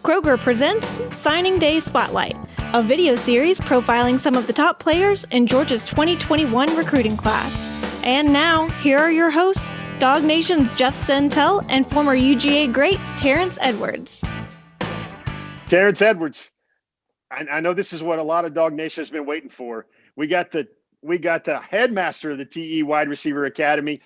Kroger presents Signing Day Spotlight, a video series profiling some of the top players in Georgia's 2021 recruiting class. And now, here are your hosts, DawgNation's Jeff Sentell and former UGA great Terrence Edwards. Terrence Edwards, I know this is what a lot of DawgNation has been waiting for. We got the headmaster of the TE Wide Receiver Academy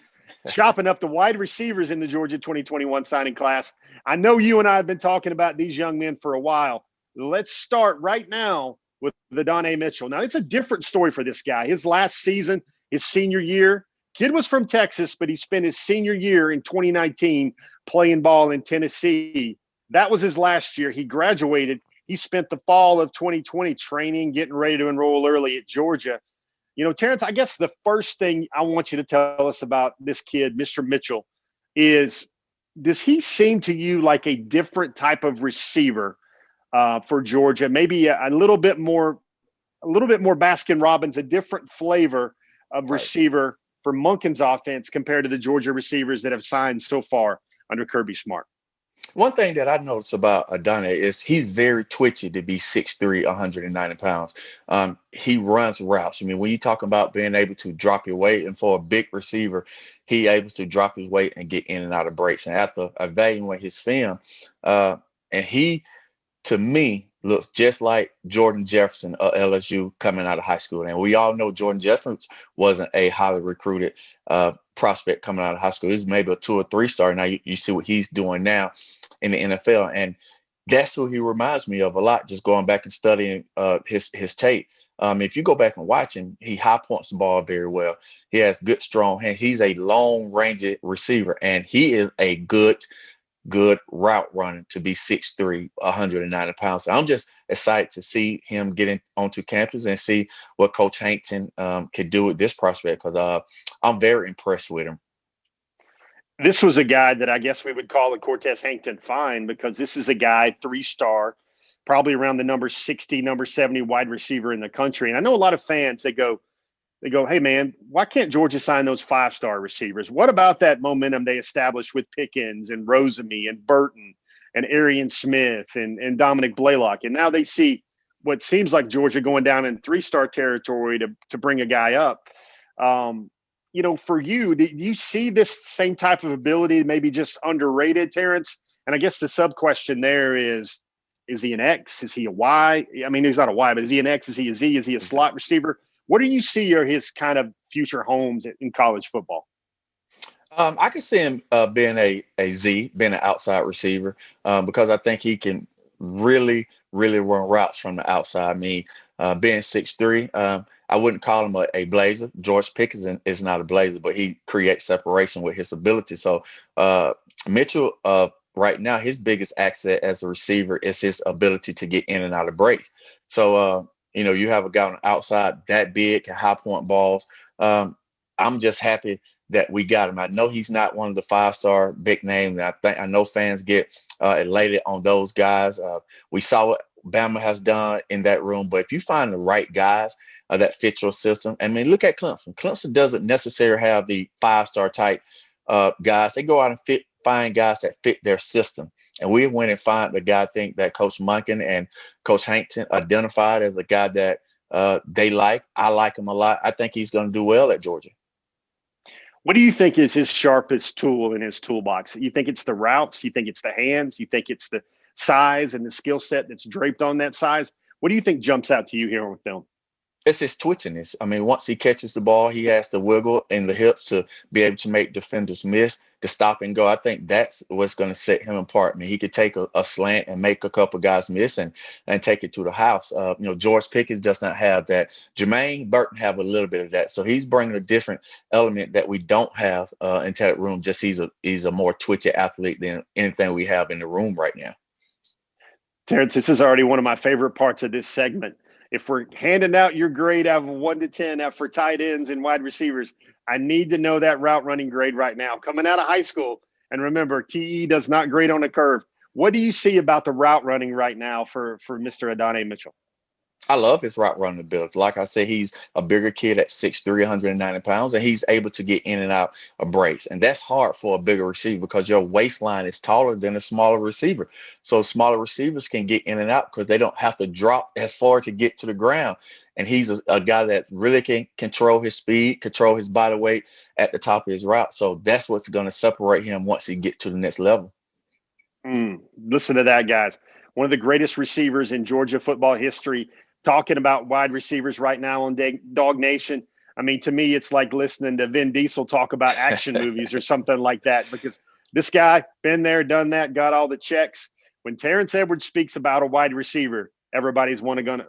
chopping up the wide receivers in the Georgia 2021 signing class. I know you and I have been talking about these young men for a while. Let's start right now with Adonai Mitchell. Now, it's a different story for this guy. His last season, his senior year, kid was from Texas, but he spent his senior year in 2019 playing ball in Tennessee. That was his last year. He graduated. He spent the fall of 2020 training, getting ready to enroll early at Georgia. You know, Terrence, I guess the first thing I want you to tell us about this kid, Mr. Mitchell, is does he seem to you like a different type of receiver for Georgia? Maybe a little bit more Baskin Robbins, a different flavor of receiver for Monken's offense compared to the Georgia receivers that have signed so far under Kirby Smart. One thing that I noticed about Adonai is he's very twitchy to be 6'3", 190 pounds. He runs routes. I mean, when you talk about being able to drop your weight, and for a big receiver, he able to drop his weight and get in and out of breaks. And after evaluating his film, and he, to me, looks just like Jordan Jefferson of LSU coming out of high school. And we all know Jordan Jefferson wasn't a highly recruited prospect coming out of high school. He's maybe a 2 or 3 star. Now you see what he's doing now in the NFL. And that's who he reminds me of a lot, just going back and studying his tape. If you go back and watch him, he high points the ball very well. He has good, strong hands. He's a long-range receiver, and he is a good route runner to be 6'3", 190 pounds. So I'm just excited to see him getting onto campus and see what Coach Hankton can do with this prospect, because I'm very impressed with him. This was a guy that I guess we would call a Cortez Hankton find, because this is a guy, 3-star, probably around the number 60, number 70 wide receiver in the country. And I know a lot of fans, they go, hey, man, why can't Georgia sign those 5-star receivers? What about that momentum they established with Pickens and Rosemy and Burton and Arian Smith and Dominic Blaylock? And now they see what seems like Georgia going down in 3-star territory to bring a guy up. You know, for you, do you see this same type of ability, maybe just underrated, Terrence? And I guess the sub-question there is he an X? Is he a Y? I mean, he's not a Y, but is he an X? Is he a Z? Is he a slot receiver? What do you see are his kind of future homes in college football? I can see him being a Z, being an outside receiver, because I think he can really run routes from the outside. I mean, being 6'3", I wouldn't call him a blazer. George Pickens is not a blazer, but he creates separation with his ability. So Mitchell, right now, his biggest asset as a receiver is his ability to get in and out of breaks. So, you have a guy on the outside that big, can high point balls. I'm just happy that we got him. I know he's not one of the 5-star big names. I know fans get elated on those guys. We saw what Bama has done in that room, but if you find the right guys that fit your system, I mean, look at Clemson. Clemson doesn't necessarily have the 5-star type guys. They go out and find guys that fit their system. And we went and find the guy, I think, that Coach Monken and Coach Hankton identified as a guy that they like. I like him a lot. I think he's going to do well at Georgia. What do you think is his sharpest tool in his toolbox? You think it's the routes? You think it's the hands? You think it's the size and the skill set that's draped on that size? What do you think jumps out to you here on film? It's his twitchiness. I mean, once he catches the ball, he has to wiggle in the hips to be able to make defenders miss, to stop and go. I think that's what's going to set him apart. I mean, he could take a slant and make a couple guys miss and take it to the house. George Pickens does not have that. Jermaine Burton have a little bit of that. So he's bringing a different element that we don't have into that room. Just he's a more twitchy athlete than anything we have in the room right now. Terrence, this is already one of my favorite parts of this segment. If we're handing out your grade out of 1 to 10 for tight ends and wide receivers, I need to know that route running grade right now. Coming out of high school, and remember, TE does not grade on a curve. What do you see about the route running right now for Mr. Adonai Mitchell? I love his route running ability. Like I said, he's a bigger kid at 6'3", 190 pounds, and he's able to get in and out of breaks. And that's hard for a bigger receiver because your waistline is taller than a smaller receiver. So smaller receivers can get in and out because they don't have to drop as far to get to the ground. And he's a guy that really can control his speed, control his body weight at the top of his route. So that's what's going to separate him once he gets to the next level. Listen to that, guys. One of the greatest receivers in Georgia football history, talking about wide receivers right now on DawgNation. I mean, to me, it's like listening to Vin Diesel talk about action movies or something like that, because this guy, been there, done that, got all the checks. When Terrence Edwards speaks about a wide receiver, everybody's gonna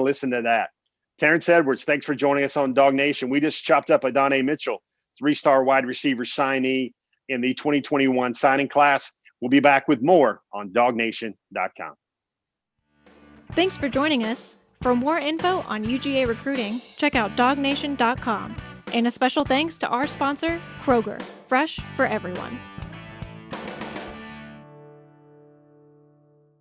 listen to that. Terrence Edwards, thanks for joining us on DawgNation. We just chopped up Adonai Mitchell, 3-star wide receiver signee in the 2021 signing class. We'll be back with more on DawgNation.com. Thanks for joining us. For more info on UGA recruiting, check out DawgNation.com. And a special thanks to our sponsor, Kroger, fresh for everyone.